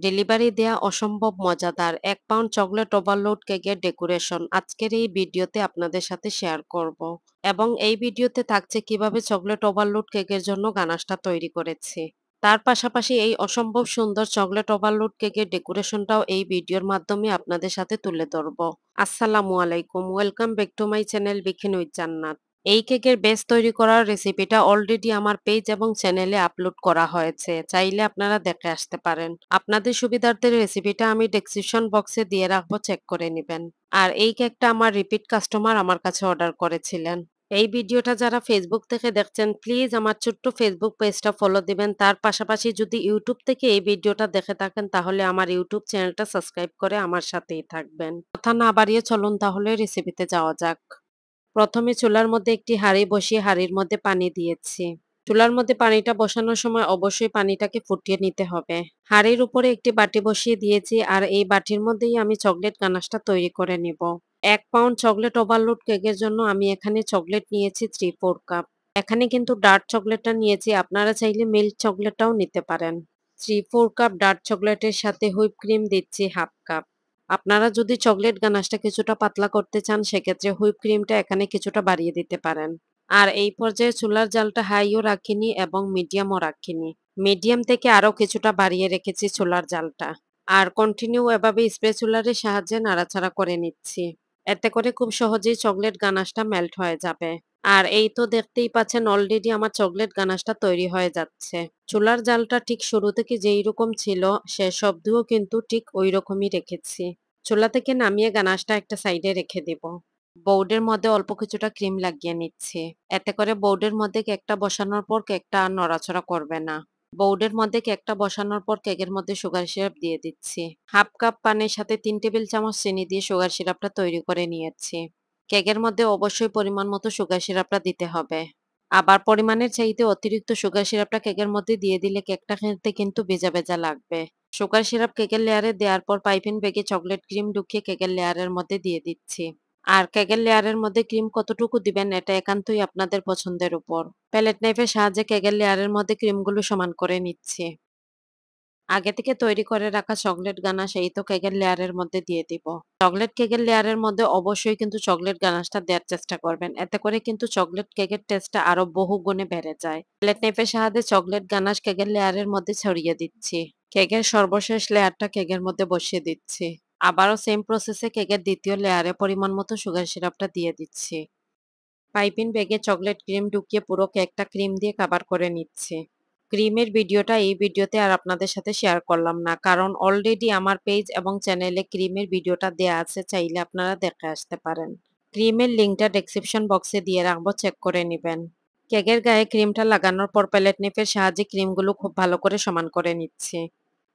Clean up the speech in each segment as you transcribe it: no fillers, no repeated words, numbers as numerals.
Delivery দেয়া অসম্ভব মজাদার ১ পাউন্ড চকলেট ওভারলোড কেকের ডেকোরেশন আজকের এই ভিডিওতে আপনাদের সাথে শেয়ার করব। এবং এই ভিডিওতে থাকছে কিভাবে চকলেট ওভারলোড কেকের জন্য গানাশটা তৈরি করেছি। তার পাশাপাশি এই অসম্ভব সুন্দর চকলেট ওভারলোড কেকের ডেকোরেশনটাও এই ভিডিওর মাধ্যমে আপনাদের সাথে তুলে ধরব। আসসালামু আলাইকুম, welcome back to my channel baking with Jannat. এই কেকের বেস তৈরি করার রেসিপিটা অলরেডি আমার পেজ এবং চ্যানেলে আপলোড করা হয়েছে, চাইলে আপনারা দেখে আসতে পারেন। আপনাদের সুবিধার্থে রেসিপিটা আমি ডেসক্রিপশন বক্সে দিয়ে রাখবো, চেক করে নেবেন। আর এই কেকটা আমার রিপিট কাস্টমার আমার কাছে অর্ডার করেছিলেন। এই ভিডিওটা যারা ফেসবুক থেকে দেখছেন প্লিজ আমার ছোট্ট ফেসবুক পেজটা ফলো দিবেন। তার পাশাপাশি যদি ইউটিউব থেকে এই ভিডিওটা দেখে থাকেন তাহলে আমার ইউটিউব চ্যানেলটা সাবস্ক্রাইব করে আমার সাথেই থাকবেন। কথা না বাড়িয়ে চলুন তাহলে রেসিপিতে যাওয়া যাক। প্রথমে চুলার মধ্যে একটি হাঁড়ি বসিয়ে হাঁড়ির মধ্যে পানি দিয়েছি। চুলার মধ্যে পানিটা বসানোর সময় অবশ্যই পানিটাকে ফুটিয়ে নিতে হবে। হাঁড়ির উপরে একটি বাটি বসিয়ে দিয়েছি আর এই বাটির মধ্যেই আমি চকলেট গানাশটা তৈরি করে নিব। ১ পাউন্ড চকলেট ওভারলোড কেকের জন্য আমি এখানে চকলেট নিয়েছি 3/4 কাপ। এখানে কিন্তু ডার্ক চকলেটটা নিয়েছি, আপনারা চাইলে মিল্ক চকলেটটাও নিতে পারেন। 3/4 কাপ ডার্ক চকলেটের সাথে হুইপ ক্রিম দিচ্ছি 1/2 কাপ। আপনারা যদি চকলেট গানাশটা কিছুটা পাতলা করতে চান সেক্ষেত্রে হুইপ ক্রিমটা এখানে কিছুটা বাড়িয়ে দিতে পারেন। আর এই পর্যায়ে চুলার জালটা হাইও রাখিনি এবং মিডিয়ামও রাখিনি। মিডিয়াম থেকে আরো কিছুটা বাড়িয়ে রেখেছি চুলার জালটা। আর কন্টিনিউ এভাবে স্প্যাচুলারের সাহায্যে নাড়াচাড়া করে নিচ্ছি। এতে করে খুব সহজেই চকলেট গানাশটা মেল্ট হয়ে যাবে। আর এই তো দেখতেই পাচ্ছেন অলরেডি আমার চকলেট গানাশটা তৈরি হয়ে যাচ্ছে। চুলার জালটা ঠিক শুরু থেকে যেই রকম ছিল শেষ অবধিও কিন্তু ঠিক ওই রকমই রেখেছি। চুলা থেকে নামিয়ে গানাশটা একটা সাইডে রেখে দিব। বোর্ডের মধ্যে অল্প কিছুটা ক্রিম লাগিয়ে নিচ্ছি। এতে করে বোর্ডের মধ্যে কেকটা বসানোর পর কেকটা আর নড়াচড়া করবে না। বোর্ডের মধ্যে কেকটা বসানোর পর কেকের মধ্যে সুগার সিরাপ দিয়ে দিচ্ছি। 1/2 কাপ পানির সাথে 3 টেবিল চামচ চিনি দিয়ে সুগার সিরাপটা তৈরি করে নিয়েছি। কেকের মধ্যে অবশ্যই পরিমাণ মতো সুগার সিরাপটা দিতে হবে। আবার পরিমাণের চাইতে অতিরিক্ত সুগার সিরাপটা কেকের মধ্যে দিয়ে দিলে কেকটা খেতে কিন্তু ভেজা ভেজা লাগবে। সুগার সিরাপ কেকের লেয়ারে দেওয়ার পর পাইপিং ব্যাগে চকলেট ক্রিম ঢুকিয়ে কেকের লেয়ারের মধ্যে দিয়ে দিচ্ছি। আর কেকের লেয়ারের মধ্যে ক্রিম কতটুকু দিবেন এটা একান্তই আপনাদের পছন্দের উপর। প্যালেট নাইফের সাহায্যে কেকের লেয়ারের মধ্যে ক্রিমগুলো সমান করে নিচ্ছি। আগে থেকে তৈরি করে রাখা চকলেট গানাশ এই তো কেকের লেয়ারের মধ্যে দিয়ে দিব। চকলেট কেকের লেয়ারের মধ্যে অবশ্যই কিন্তু চকলেট গানাশটা দেওয়ার চেষ্টা করবেন। এতে করে কিন্তু চকলেট কেকের টেস্টটা আরো বহু গুণে বেড়ে যায়। প্লেট নাইফের সাহায্যে চকলেট গানাশ কেকের লেয়ারের মধ্যে ছড়িয়ে দিচ্ছি। কেকের সর্বশেষ লেয়ারটা কেকের মধ্যে বসিয়ে দিচ্ছি। আবারও সেম প্রসেসে কেকের দ্বিতীয় লেয়ারে পরিমাণ মতো সুগার সিরাপটা দিয়ে দিচ্ছি। পাইপিং ব্যাগে চকলেট ক্রিম ঢুকিয়ে পুরো কেকটা ক্রিম দিয়ে কভার করে নিচ্ছি। ক্রিমের ভিডিওটা এই ভিডিওতে আর আপনাদের সাথে শেয়ার করলাম না, কারণ অলরেডি আমার পেজ এবং চ্যানেলে ক্রিমের ভিডিওটা দেয়া আছে, চাইলে আপনারা দেখে আসতে পারেন। ক্রিমের লিঙ্কটা ডেসক্রিপশন বক্সে দিয়ে রাখবো, চেক করে নেবেন। কেকের গায়ে ক্রিমটা লাগানোর পর প্যালেট নাইফের সাহায্যে ক্রিমগুলো খুব ভালো করে সমান করে নিচ্ছি।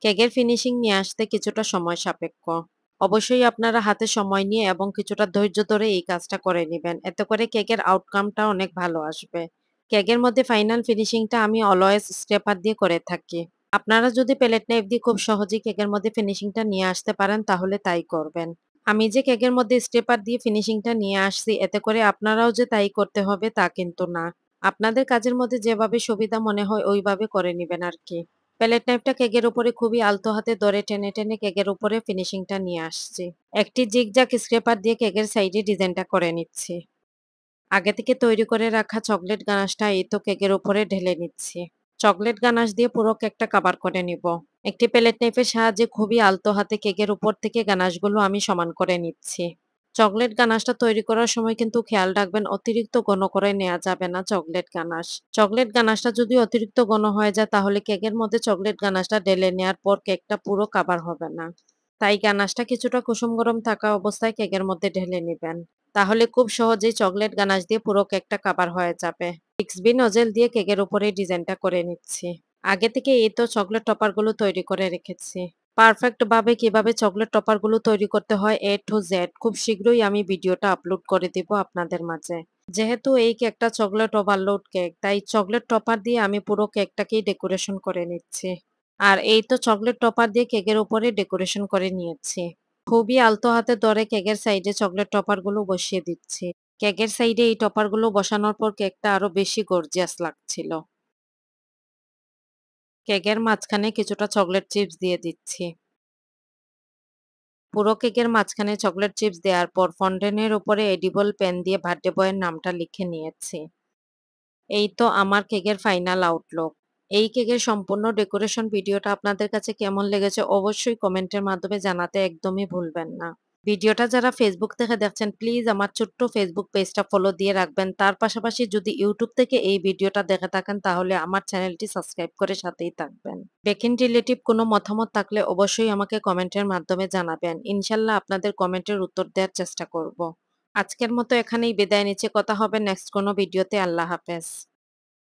কেকের ফিনিশিং নিয়ে আসতে কিছুটা সময় সাপেক্ষ। অবশ্যই আপনারা হাতে সময় নিয়ে এবং কিছুটা ধৈর্য ধরে এই কাজটা করে নিবেন। এতে করে কেকের আউটকামটা অনেক ভালো আসবে। কেকের মধ্যে ফাইনাল ফিনিশিংটা আমি অলওয়েজ স্ক্র্যাপার দিয়ে করে থাকি। আপনারা যদি প্যালেট নাইফ দিয়ে খুব সহজেই কেকের মধ্যে ফিনিশিংটা নিয়ে আসতে পারেন তাহলে তাই করবেন। আমি যে কেকের মধ্যে স্ক্র্যাপার দিয়ে ফিনিশিংটা নিয়ে আসছি এতে করে আপনারাও যে তাই করতে হবে তা কিন্তু না। আপনাদের কাজের মধ্যে যেভাবে সুবিধা মনে হয় ওইভাবে করে নিবেন আরকি। প্যালেট নাইফটা কেকের উপরে খুবই আলতো হাতে ধরে টেনে টেনে কেকের উপরে ফিনিশিংটা নিয়ে আসছি। একটি জিগজ্যাগ স্ক্র্যাপার দিয়ে কেকের সাইডে ডিজাইনটা করে নিচ্ছি। আগে থেকে তৈরি করে রাখা চকলেট গানাশটা এই তো কেকের উপরে ঢেলে নিচ্ছি। চকলেট গানাশ দিয়ে পুরো কেকটা কভার করে নিব। একটি প্যালেট নাইফের সাহায্যে খুবই আলতো হাতে কেকের উপর থেকে গানাশগুলো আমি সমান করে নিচ্ছি। চকলেট গানাশটা তৈরি করার সময় কিন্তু খেয়াল রাখবেন অতিরিক্ত ঘন করে নেওয়া যাবে না চকলেট গানাশ। চকলেট গানাশটা যদি অতিরিক্ত ঘন হয়ে যায় তাহলে কেকের মধ্যে চকলেট গানাশটা ঢেলে নেওয়ার পর কেকটা পুরো কভার হবে না। তাই গানাশটা কিছুটা কুসুম গরম থাকা অবস্থায় কেকের মধ্যে ঢেলে নিবেন। তাহলে খুব সহজেই চকলেট গানাশ দিয়ে পুরো কেকটা কভার হয়ে যাবে। বিক্সবি নজেল দিয়ে কেকের উপরে ডিজাইনটা করে নিচ্ছি। আগে থেকে এই তো চকলেট টপারগুলো তৈরি করে রেখেছি। পারফেক্ট ভাবে কিভাবে চকলেট টপারগুলো তৈরি করতে হয় A to Z খুব শীঘ্রই আমি ভিডিওটা আপলোড করে দিব আপনাদের মাঝে। যেহেতু এই কেকটা চকলেট ওভারলোড কেক তাই চকলেট টপার দিয়ে আমি পুরো কেকটাকেই ডেকোরেশন করে নিচ্ছি। আর এই তো চকলেট টপার দিয়ে কেকের উপরে ডেকোরেশন করে নিয়েছি। খুবই আলতো হাতে ধরে কেকের সাইডে চকলেট টপারগুলো বসিয়ে দিচ্ছি। কেকের সাইডে এই টপারগুলো বসানোর পর কেকটা আরো বেশি গর্জিয়াস লাগছিল। কেকের মাঝখানে কিছুটা চকলেট চিপস দিয়ে দিচ্ছি। পুরো কেকের মাঝখানে চকলেট চিপস দেওয়ার পর ফন্ডেন্টের উপরে এডিবল পেন দিয়ে বার্থডে বয়ের নামটা লিখে নিয়েছি। এই তো আমার কেকের ফাইনাল আউটলুক। এই কেকের সম্পূর্ণ ডেকোরেশন ভিডিওটা আপনাদের কাছে কেমন লেগেছে অবশ্যই কমেন্টের মাধ্যমে জানাতে একদমই ভুলবেন না। ভিডিওটা যারা ফেসবুক থেকে দেখছেন প্লিজ আমার ছোট্ট ফেসবুক পেজটা ফলো দিয়ে রাখবেন। তার পাশাপাশি যদি ইউটিউব থেকে এই ভিডিওটা দেখে থাকেন তাহলে আমার চ্যানেলটি সাবস্ক্রাইব করে সাথেই থাকবেন। বেকিং রিলেটিভ কোনো মতামত থাকলে অবশ্যই আমাকে কমেন্টের মাধ্যমে জানাবেন। ইনশাল্লাহ আপনাদের কমেন্টের উত্তর দেওয়ার চেষ্টা করব। আজকের মতো এখানেই বিদায় নিচ্ছি। কথা হবে নেক্সট কোনো ভিডিওতে। আল্লাহ হাফেজ।